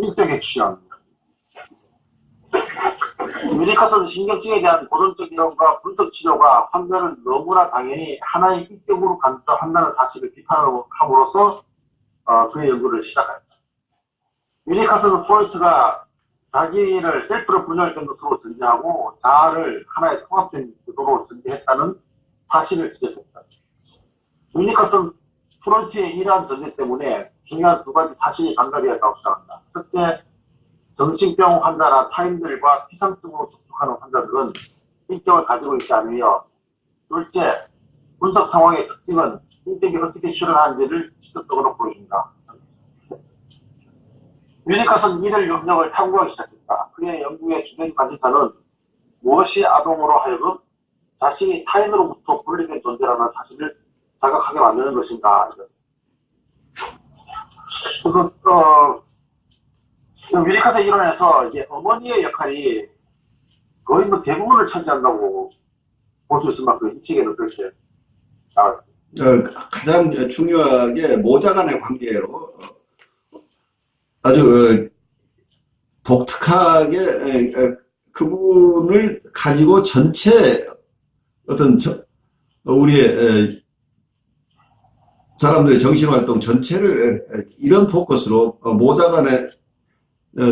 인격에 취합니다. 위니커스는 신경증에 대한 고전적 이론과 분석 치료가 환자를 너무나 당연히 하나의 인격으로 간주한다는 사실을 비판함으로써 그의 연구를 시작합니다. 위니커스는 프로이트가 자기를 셀프로 분열된 것으로 전제하고 자아를 하나의 통합된 구조로 전제했다는 사실을 지적했다. 위니커스는 프로이트의 이러한 전제 때문에 중요한 두 가지 사실이 반가되었다고 주장한다. 첫째, 정신병 환자나 타인들과 피상적으로 접촉하는 환자들은 인격을 가지고 있지 않으며, 둘째, 분석 상황의 특징은 인격이 어떻게 출현하는지를 직접적으로 보여준다. 위니커스는 이들 영역을 탐구하기 시작했다. 그의 연구의 주된 관심사는 무엇이 아동으로 하여금 자신이 타인으로부터 분리된 존재라는 사실을 자각하게 만드는 것인가. 그래서 위니커스의 이론에서 이제 어머니의 역할이 거의 뭐 대부분을 차지한다고 볼 수 있을 만큼 이 책에는 그렇게 나왔어요. 가장 중요하게 모자 간의 관계로 아주 독특하게 그분을 가지고 전체 어떤 우리의 사람들의 정신활동 전체를 이런 포커스로 모자 간의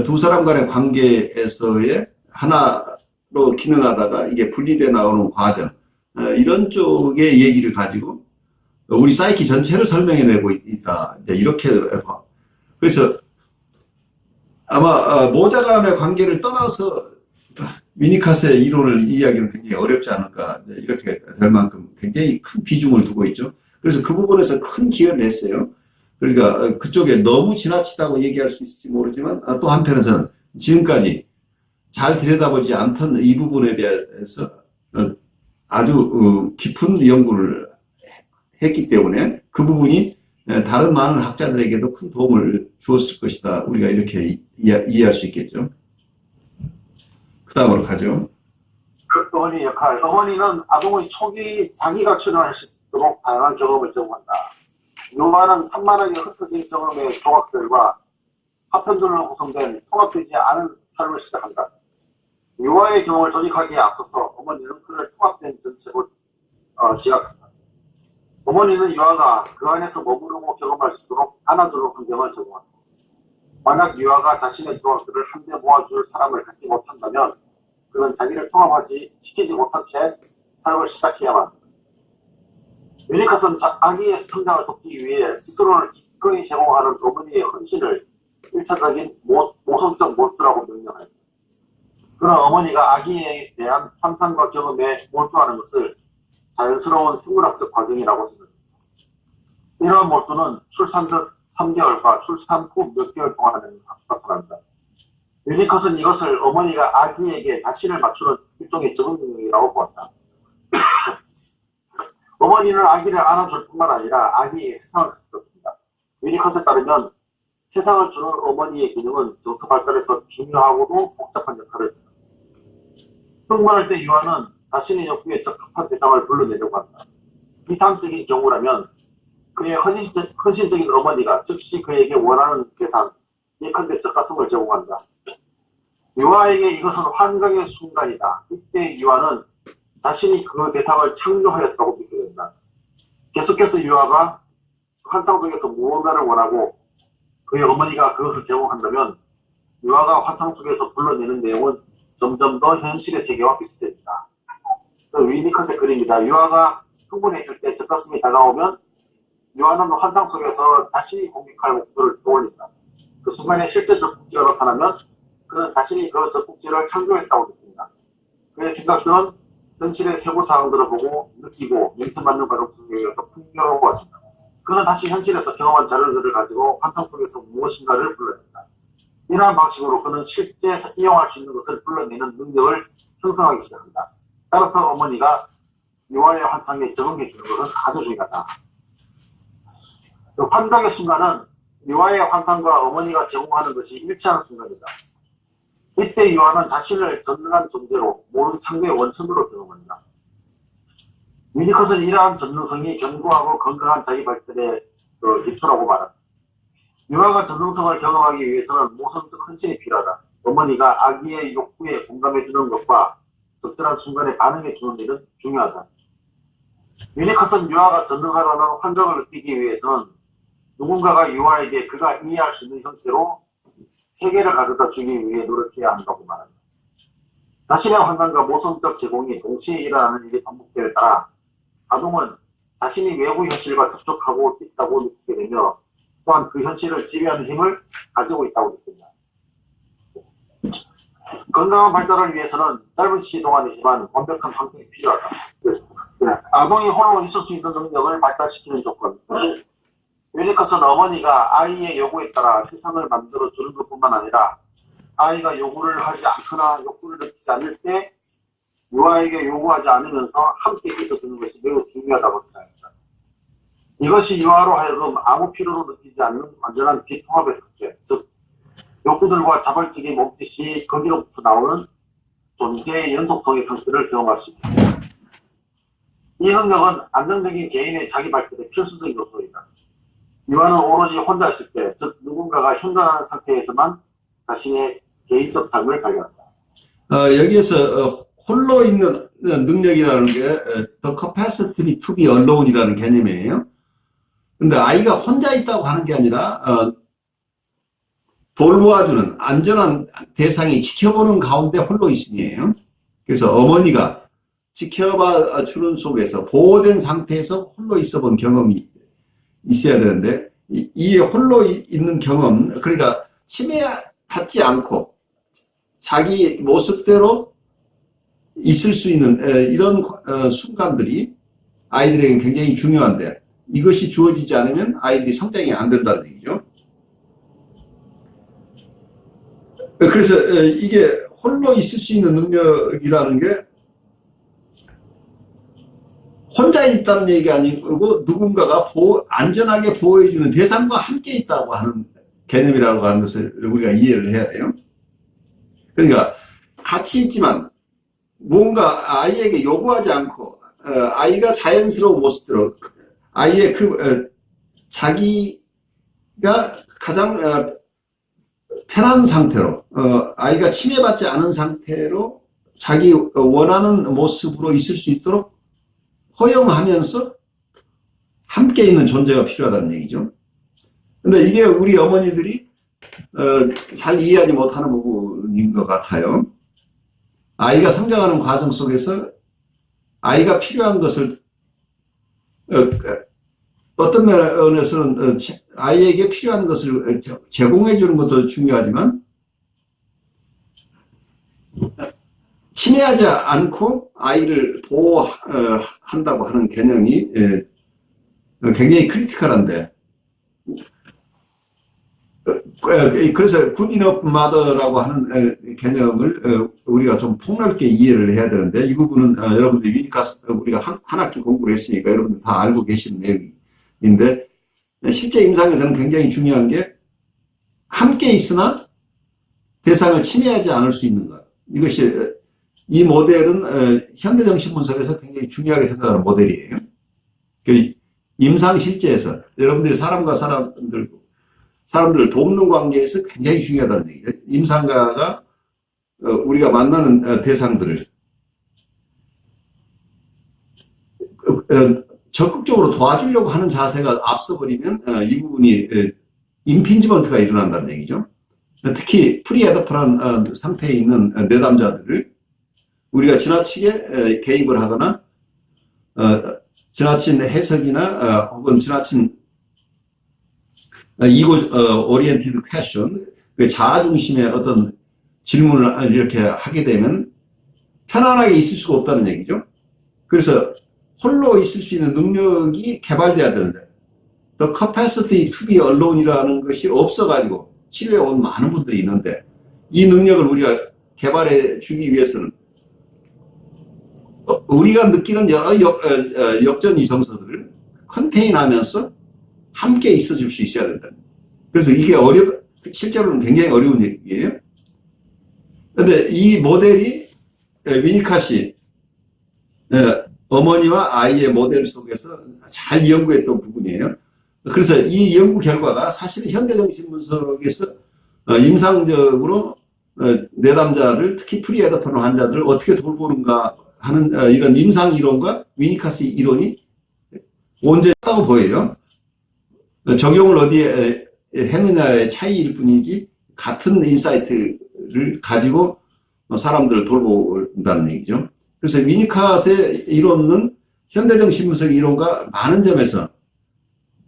두 사람 간의 관계에서의 하나로 기능하다가 이게 분리돼 나오는 과정, 이런 쪽의 얘기를 가지고 우리 사이키 전체를 설명해내고 있다. 이렇게 그래서 아마 모자 간의 관계를 떠나서 위니커스의 이론을 이해하기는 굉장히 어렵지 않을까, 이렇게 될 만큼 굉장히 큰 비중을 두고 있죠. 그래서 그 부분에서 큰 기여를 했어요. 그러니까 그쪽에 너무 지나치다고 얘기할 수 있을지 모르지만 또 한편에서는 지금까지 잘 들여다보지 않던 이 부분에 대해서 아주 깊은 연구를 했기 때문에 그 부분이 다른 많은 학자들에게도 큰 도움을 주었을 것이다. 우리가 이렇게 이해할 수 있겠죠. 그 다음으로 가죠. 그 어머니 역할. 어머니는 아동의 초기 자기가 출현할 수 있도록 다양한 경험을 제공한다. 요한은 산만하게 흩어진 경험의 조각들과 파편들로 구성된 통합되지 않은 삶을 시작한다. 유아의 경험을 조직하기에 앞서서 어머니는 그를 통합된 전체로 지각한다. 어머니는 유아가 그 안에서 머무르고 경험할 수 있도록 안아주는 환경을 제공한다. 만약 유아가 자신의 조각들을 한데 모아줄 사람을 갖지 못한다면 그는 자기를 통합시키지 못한 채 삶을 시작해야만 한다. 위니커스는 아기의 성장을 돕기 위해 스스로를 기꺼이 제공하는 어머니의 헌신을 1차적인 모성적 몰두라고 명명합니다. 그런 어머니가 아기에 대한 환상과 경험에 몰두하는 것을 자연스러운 생물학적 과정이라고 생각합니다. 이러한 몰두는 출산 전 3개월과 출산 후 몇 개월 동안 나타납니다. 위니커스는 이것을 어머니가 아기에게 자신을 맞추는 일종의 적응력이라고 보았다. 어머니는 아기를 안아줄 뿐만 아니라 아기의 세상을 가르칩니다. 위니커스에 따르면 세상을 주는 어머니의 기능은 정서 발달에서 중요하고도 복잡한 역할을 합니다. 흥분할 때 유아는 자신의 욕구에 적합한 대상을 불러내려고 한다. 이상적인 경우라면 그의 헌신적인 어머니가 즉시 그에게 원하는 대상, 예컨대 적가성을 제공한다. 유아에게 이것은 환각의 순간이다. 이때 유아는 자신이 그 대상을 창조하였다고 믿게 된다. 계속해서 유아가 환상 속에서 무언가를 원하고 그의 어머니가 그것을 제공한다면 유아가 환상 속에서 불러내는 내용은 점점 더 현실의 세계와 비슷해진다. 그 위니커스의 그림이다. 유아가 흥분해 있을 때 적가성이 다가오면 유아는 환상 속에서 자신이 공격할 목표를 떠올린다. 그 순간에 실제 적국지가 나타나면 그는 자신이 그 적국지를 창조했다고 느낀다. 그의 생각들은 현실의 세부 사항들을 보고 느끼고 명심받는 과정 속에서 풍요로워진다. 그는 다시 현실에서 경험한 자료들을 가지고 환상 속에서 무엇인가를 불러낸다. 이러한 방식으로 그는 실제 이용할 수 있는 것을 불러내는 능력을 형성하기 시작한다. 따라서 어머니가 유아의 환상에 적응해 주는 것은 아주 중요하다. 환각의 순간은 유아의 환상과 어머니가 제공하는 것이 일치하는 순간이다. 이때 유아는 자신을 전능한 존재로 모든 창조의 원천으로 경험한다. 위니커스는 이러한 전능성이 견고하고 건강한 자기 발달의 기초라고 말한다. 유아가 전능성을 경험하기 위해서는 모성적 헌신이 필요하다. 어머니가 아기의 욕구에 공감해주는 것과 적절한 순간에 반응해주는 일은 중요하다. 유니컷은 유아가 전능하다는 환각을 느끼기 위해서는 누군가가 유아에게 그가 이해할 수 있는 형태로 세계를 가져다 주기 위해 노력해야 한다고 말한다. 자신의 환상과 모성적 제공이 동시에 일어나는 일이 반복됨에 따라 아동은 자신이 외부 현실과 접촉하고 있다고 느끼게 되며 또한 그 현실을 지배하는 힘을 가지고 있다고 느낀다. 건강한 발달을 위해서는 짧은 시기 동안이지만 완벽한 환경이 필요하다. 아동이 홀로 있을 수 있는 능력을 발달시키는 조건. 위니컷은 어머니가 아이의 요구에 따라 세상을 만들어주는 것뿐만 아니라 아이가 요구를 하지 않거나 욕구를 느끼지 않을 때 유아에게 요구하지 않으면서 함께 있어주는 것이 매우 중요하다고 생각합니다. 이것이 유아로 하여금 아무 필요로 느끼지 않는 완전한 비통합의 상태, 즉 욕구들과 자발적인 몸짓이 거기로부터 나오는 존재의 연속성의 상태를 경험할 수 있다. 이 능력은 안정적인 개인의 자기 발달의 필수적인 요소이다. 유아는 오로지 혼자 있을 때, 즉 누군가가 현존하는 상태에서만 자신의 개인적 삶을 발견한다. 여기에서 홀로 있는 능력이라는 게 the capacity to be alone이라는 개념이에요. 근데 아이가 혼자 있다고 하는 게 아니라 돌보아주는 안전한 대상이 지켜보는 가운데 홀로 있음이에요. 그래서 어머니가 지켜봐 주는 속에서 보호된 상태에서 홀로 있어 본 경험이 있어야 되는데 이 홀로 있는 경험, 그러니까 침해받지 않고 자기 모습대로 있을 수 있는 이런 순간들이 아이들에게 굉장히 중요한데 이것이 주어지지 않으면 아이들이 성장이 안 된다는 얘기죠. 그래서 이게 홀로 있을 수 있는 능력이라는 게 혼자 있다는 얘기가 아니고 누군가가 안전하게 보호해주는 대상과 함께 있다고 하는 개념이라고 하는 것을 우리가 이해를 해야 돼요. 그러니까 같이 있지만 뭔가 아이에게 요구하지 않고 아이가 자연스러운 모습대로 아이의 자기가 가장 편한 상태로 아이가 침해받지 않은 상태로 자기 원하는 모습으로 있을 수 있도록 허용하면서 함께 있는 존재가 필요하다는 얘기죠. 근데 이게 우리 어머니들이 잘 이해하지 못하는 부분인 것 같아요. 아이가 성장하는 과정 속에서 아이가 필요한 것을 어떤 면에서는 아이에게 필요한 것을 제공해 주는 것도 중요하지만 침해하지 않고 아이를 보호한다고 하는 개념이 굉장히 크리티컬한데 그래서 굿 이너프 마더라고 하는 개념을 우리가 좀 폭넓게 이해를 해야 되는데 이 부분은 여러분들 유니카스 우리가 한 학기 공부를 했으니까 여러분들 다 알고 계시는 내용인데 실제 임상에서는 굉장히 중요한 게 함께 있으나 대상을 침해하지 않을 수 있는 것. 이것이 이 모델은 현대정신분석에서 굉장히 중요하게 생각하는 모델이에요. 임상 실제에서 여러분들이 사람과 사람들을 돕는 관계에서 굉장히 중요하다는 얘기예요. 임상가가 우리가 만나는 대상들을 적극적으로 도와주려고 하는 자세가 앞서버리면 이 부분이 임핀지먼트가 일어난다는 얘기죠. 특히 프리에더프란 상태에 있는 내담자들을 우리가 지나치게 개입을 하거나 지나친 해석이나 혹은 지나친 이고 오리엔티드 퀘션, 자아중심의 어떤 질문을 이렇게 하게 되면 편안하게 있을 수가 없다는 얘기죠. 그래서 홀로 있을 수 있는 능력이 개발돼야 되는데 the capacity to be alone이라는 것이 없어가지고 치료해 온 많은 분들이 있는데 이 능력을 우리가 개발해 주기 위해서는 우리가 느끼는 여러 역전 이성서들을 컨테인하면서 함께 있어 줄 수 있어야 된다. 그래서 이게 실제로는 굉장히 어려운 얘기예요. 그런데 이 모델이 위니컷이 어머니와 아이의 모델 속에서 잘 연구했던 부분이에요. 그래서 이 연구 결과가 사실 현대정신분석에서 임상적으로 내담자를 특히 프리에더폰 환자들을 어떻게 돌보는가 하는 이런 임상 이론과 위니카스 이론이 온전하다고 보여요. 적용을 어디에 했느냐의 차이일 뿐이지 같은 인사이트를 가지고 사람들을 돌본다는 얘기죠. 그래서 위니카스의 이론은 현대정신분석 이론과 많은 점에서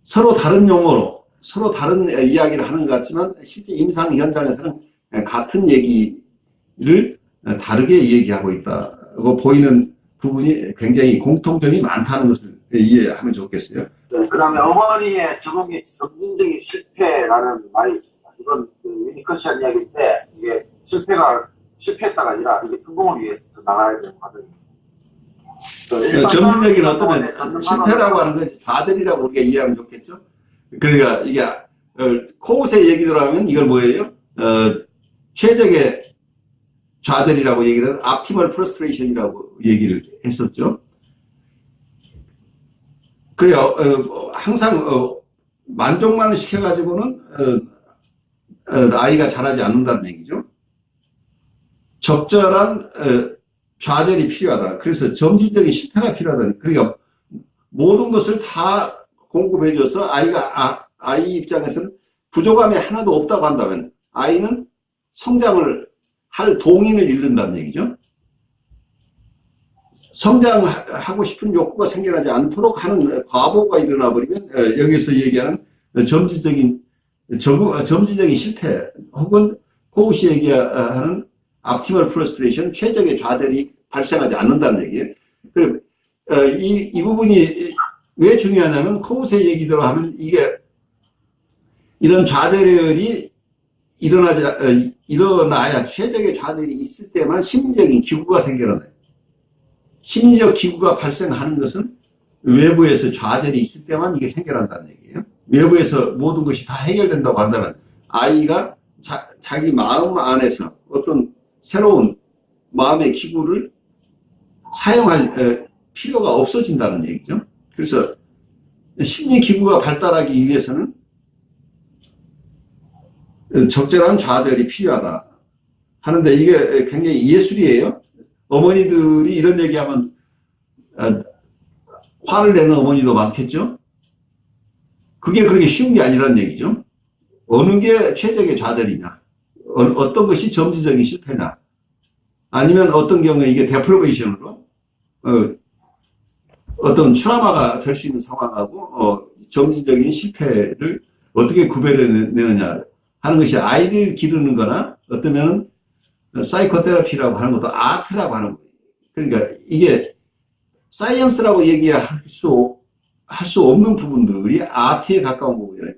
서로 다른 용어로 서로 다른 이야기를 하는 것 같지만 실제 임상 현장에서는 같은 얘기를 다르게 얘기하고 있다고 보이는 부분이 굉장히 공통점이 많다는 것을 이해하면 좋겠어요. 네, 그 다음에 어머니의 적응의 점진적인 실패라는 말이 있습니다. 이건 위니커시안 이야기인데 이게 실패했다가 아니라 이게 성공을 위해서 나가야 되는 과정입니다. 점진적인 어떤 실패라고 하는 건 좌절이라고 우리가 이해하면 좋겠죠. 그러니까 이게 코우세 얘기대로 하면 이걸 뭐예요? 최적의 좌절이라고 얘기를 해서 optimal frustration이라고 얘기를 했었죠. 그래요. 항상 만족만 시켜가지고는 아이가 자라지 않는다는 얘기죠. 적절한 좌절이 필요하다. 그래서 점진적인 실패가 필요하다. 그러니까 모든 것을 다 공급해줘서 아이 입장에서는 부족함이 하나도 없다고 한다면 아이는 성장을 할 동인을 잃는다는 얘기죠. 성장하고 싶은 욕구가 생겨나지 않도록 하는 과보가 일어나 버리면 여기서 얘기하는 점진적인 실패 혹은 코우시 얘기하는 optimal frustration, 최적의 좌절이 발생하지 않는다는 얘기예요. 그리고 이 부분이 왜 중요하냐면 코우세 얘기대로 하면 이게 이런 좌절이 일어나야 최적의 좌절이 있을 때만 심리적인 기구가 생겨나요. 심리적 기구가 발생하는 것은 외부에서 좌절이 있을 때만 이게 생겨난다는 얘기예요. 외부에서 모든 것이 다 해결된다고 한다면 아이가 자기 마음 안에서 어떤 새로운 마음의 기구를 사용할 필요가 없어진다는 얘기죠. 그래서 심리 기구가 발달하기 위해서는 적절한 좌절이 필요하다 하는데 이게 굉장히 예술이에요. 어머니들이 이런 얘기하면 화를 내는 어머니도 많겠죠. 그게 그렇게 쉬운 게 아니라는 얘기죠. 어느 게 최적의 좌절이냐, 어떤 것이 점진적인 실패냐, 아니면 어떤 경우에 이게 데프로베이션으로 어떤 트라우마가 될 수 있는 상황하고 점진적인 실패를 어떻게 구별해내느냐 하는 것이 아이를 기르는 거나 어쩌면 사이코테라피라고 하는 것도 아트라고 하는 거예요. 그러니까 이게 사이언스라고 얘기할 수 없는 부분들이 아트에 가까운 부분이에요.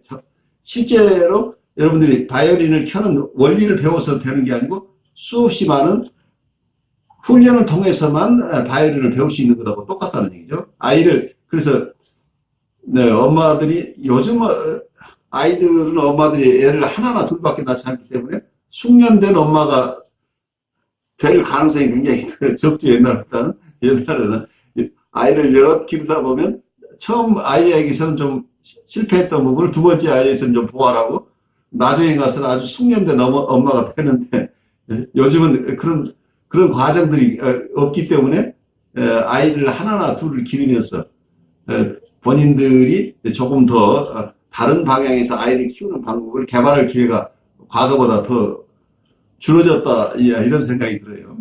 실제로 여러분들이 바이올린을 켜는 원리를 배워서 되는 게 아니고 수없이 많은 훈련을 통해서만 바이올린을 배울 수 있는 것하고 똑같다는 얘기죠. 그래서 네, 엄마들이 요즘 아이들은 엄마들이 애를 하나나 둘밖에 낳지 않기 때문에 숙련된 엄마가 될 가능성이 굉장히 적죠. 옛날에는 아이를 여럿 기르다 보면 처음 아이에게서는 좀 실패했던 부분을 두 번째 아이에서는 좀 보완하고 나중에 가서는 아주 숙련된 엄마가 되는데 요즘은 그런 과정들이 없기 때문에 아이를 하나나 둘을 기르면서 본인들이 조금 더 다른 방향에서 아이를 키우는 방법을 개발할 기회가 과거보다 더 줄어졌다 이런 생각이 들어요.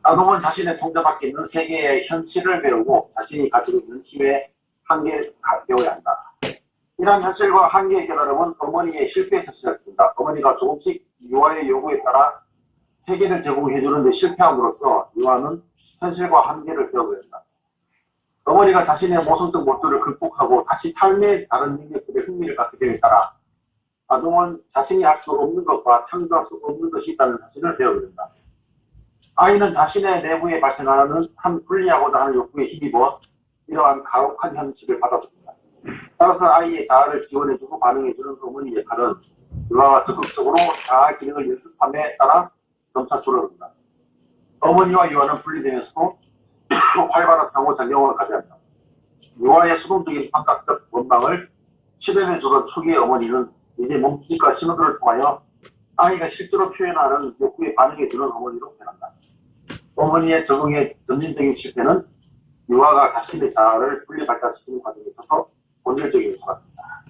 아동은 자신의 통제 밖에 있는 세계의 현실을 배우고 자신이 가지고 있는 힘의 한계를 배워야 한다. 이러한 현실과 한계의 깨달음은 어머니의 실패에서 시작된다. 어머니가 조금씩 유아의 요구에 따라 세계를 제공해주는 데 실패함으로써 유아는 현실과 한계를 배우게 된다. 어머니가 자신의 모성적 못들을 극복하고 다시 삶의 다른 능력들에 흥미를 갖게 됨에 따라 아동은 자신이 할 수 없는 것과 창조할 수 없는 것이 있다는 사실을 배우게 된다. 아이는 자신의 내부에 발생하는 한 분리하고자 하는 욕구에 힘입어 이러한 가혹한 현실을 받아들인다. 따라서 아이의 자아를 지원해주고 반응해주는 어머니 역할은 유아가 적극적으로 자아 기능을 연습함에 따라 점차 줄어든다. 어머니와 유아는 분리되면서도 활발한 상호작용을 가져야 한다. 유아의 수동적인 감각적 원망을 실현해주던 초기의 어머니는 이제 몸짓과 신호들을 통하여 아이가 실제로 표현하는 욕구의 반응에 드는 어머니로 변한다. 어머니의 적응의 점진적인 실패는 유아가 자신의 자아를 분리 발달시키는 과정에 있어서 본질적인 요소가 된다.